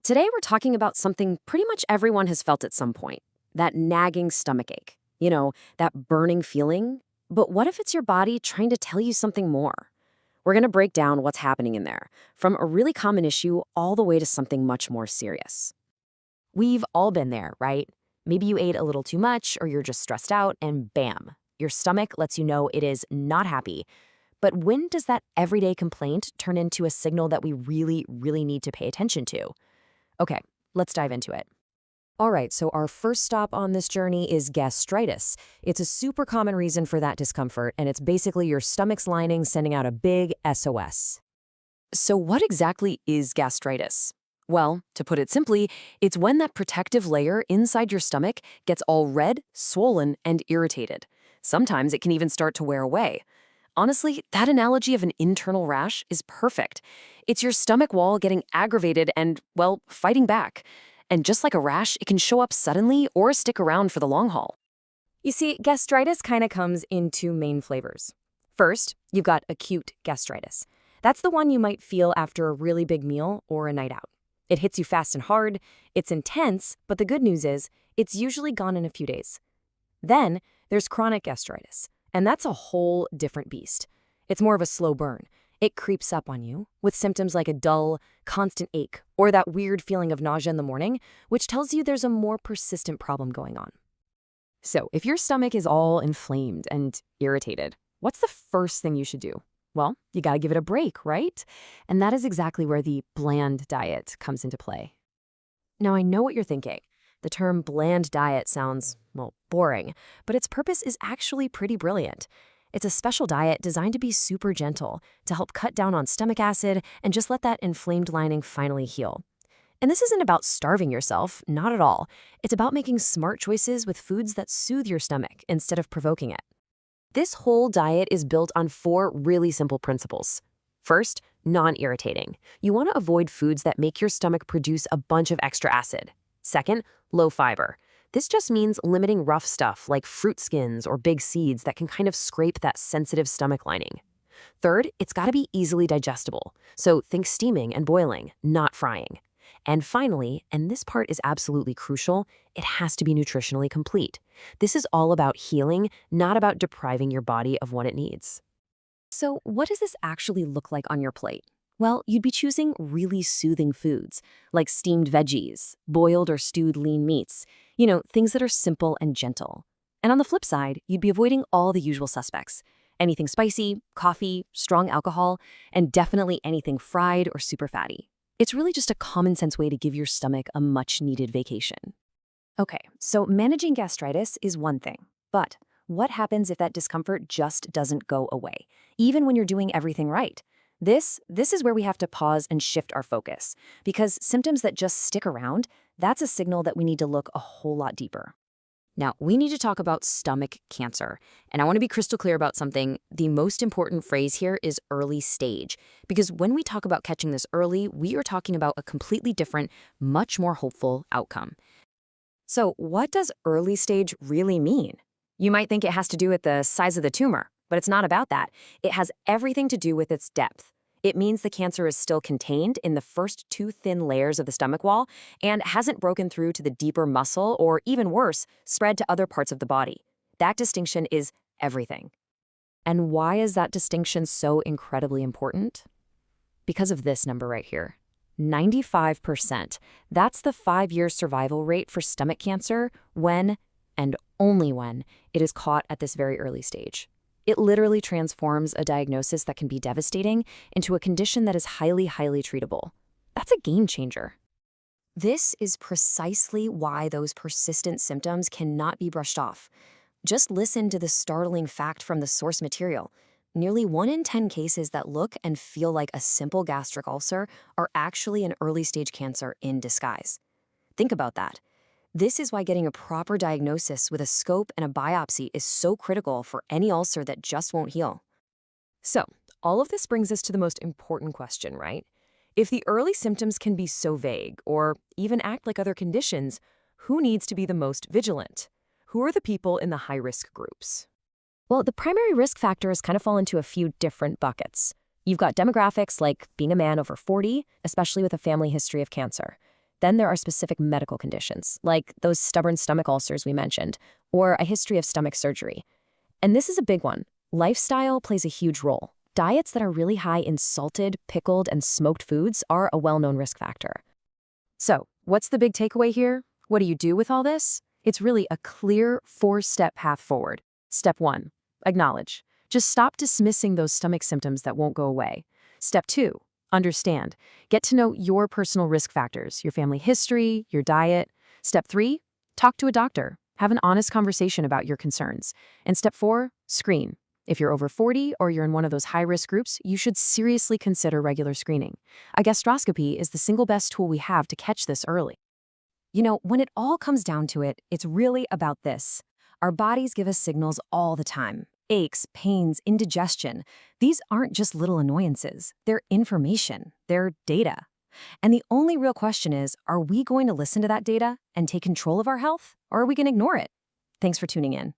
Today we're talking about something pretty much everyone has felt at some point, that nagging stomachache. That burning feeling. But what if it's your body trying to tell you something more? We're going to break down what's happening in there, from a really common issue all the way to something much more serious. We've all been there, right? Maybe you ate a little too much or you're just stressed out and bam, your stomach lets you know it is not happy. But when does that everyday complaint turn into a signal that we really, really need to pay attention to? Okay, let's dive into it. All right, so our first stop on this journey is gastritis. It's a super common reason for that discomfort, and it's basically your stomach's lining sending out a big SOS. So what exactly is gastritis? Well, to put it simply, it's when that protective layer inside your stomach gets all red, swollen, and irritated. Sometimes it can even start to wear away. Honestly, that analogy of an internal rash is perfect. It's your stomach wall getting aggravated and, well, fighting back. And just like a rash, it can show up suddenly or stick around for the long haul. You see, gastritis kind of comes in two main flavors. First, you've got acute gastritis. That's the one you might feel after a really big meal or a night out. It hits you fast and hard, it's intense, but the good news is, it's usually gone in a few days. Then, there's chronic gastritis, and that's a whole different beast. It's more of a slow burn. It creeps up on you with symptoms like a dull, constant ache or that weird feeling of nausea in the morning, which tells you there's a more persistent problem going on. So, if your stomach is all inflamed and irritated, what's the first thing you should do? Well, you gotta give it a break, right? And that is exactly where the bland diet comes into play. Now, I know what you're thinking. The term bland diet sounds, well, boring, but its purpose is actually pretty brilliant. It's a special diet designed to be super gentle, to help cut down on stomach acid and just let that inflamed lining finally heal. And this isn't about starving yourself, not at all. It's about making smart choices with foods that soothe your stomach instead of provoking it. This whole diet is built on 4 really simple principles. First, non-irritating. You want to avoid foods that make your stomach produce a bunch of extra acid. Second, low fiber. This just means limiting rough stuff like fruit skins or big seeds that can kind of scrape that sensitive stomach lining. Third, it's got to be easily digestible. So think steaming and boiling, not frying. And finally, and this part is absolutely crucial, it has to be nutritionally complete. This is all about healing, not about depriving your body of what it needs. So what does this actually look like on your plate? Well, you'd be choosing really soothing foods, like steamed veggies, boiled or stewed lean meats, things that are simple and gentle. And on the flip side, you'd be avoiding all the usual suspects. Anything spicy, coffee, strong alcohol, and definitely anything fried or super fatty. It's really just a common sense way to give your stomach a much-needed vacation. Okay, so managing gastritis is one thing, but what happens if that discomfort just doesn't go away, even when you're doing everything right? This is where we have to pause and shift our focus, because symptoms that just stick around, that's a signal that we need to look a whole lot deeper. Now, we need to talk about stomach cancer, and I want to be crystal clear about something. The most important phrase here is early stage, because when we talk about catching this early, we are talking about a completely different, much more hopeful outcome. So, what does early stage really mean? You might think it has to do with the size of the tumor, but it's not about that. It has everything to do with its depth. It means the cancer is still contained in the first 2 thin layers of the stomach wall and hasn't broken through to the deeper muscle or, even worse, spread to other parts of the body. That distinction is everything. And why is that distinction so incredibly important? Because of this number right here. 95%. That's the 5-year survival rate for stomach cancer when, and only when, it is caught at this very early stage. It literally transforms a diagnosis that can be devastating into a condition that is highly, highly treatable. That's a game changer. This is precisely why those persistent symptoms cannot be brushed off. Just listen to the startling fact from the source material. Nearly 1 in 10 cases that look and feel like a simple gastric ulcer are actually an early-stage cancer in disguise. Think about that. This is why getting a proper diagnosis with a scope and a biopsy is so critical for any ulcer that just won't heal. So, all of this brings us to the most important question, right? If the early symptoms can be so vague or even act like other conditions, who needs to be the most vigilant? Who are the people in the high-risk groups? Well, the primary risk factors kind of fall into a few different buckets. You've got demographics like being a man over 40, especially with a family history of cancer. Then there are specific medical conditions, like those stubborn stomach ulcers we mentioned, or a history of stomach surgery. And this is a big one. Lifestyle plays a huge role. Diets that are really high in salted, pickled, and smoked foods are a well-known risk factor. So, what's the big takeaway here? What do you do with all this? It's really a clear 4-step path forward. Step 1, acknowledge. Just stop dismissing those stomach symptoms that won't go away. Step 2, understand. Get to know your personal risk factors, your family history, your diet. Step 3, talk to a doctor. Have an honest conversation about your concerns. And step 4, screen. If you're over 40 or you're in one of those high-risk groups, you should seriously consider regular screening. A gastroscopy is the single best tool we have to catch this early. You know, when it all comes down to it, it's really about this. Our bodies give us signals all the time. Aches, pains, indigestion. These aren't just little annoyances. They're information. They're data. And the only real question is, are we going to listen to that data and take control of our health, or are we going to ignore it? Thanks for tuning in.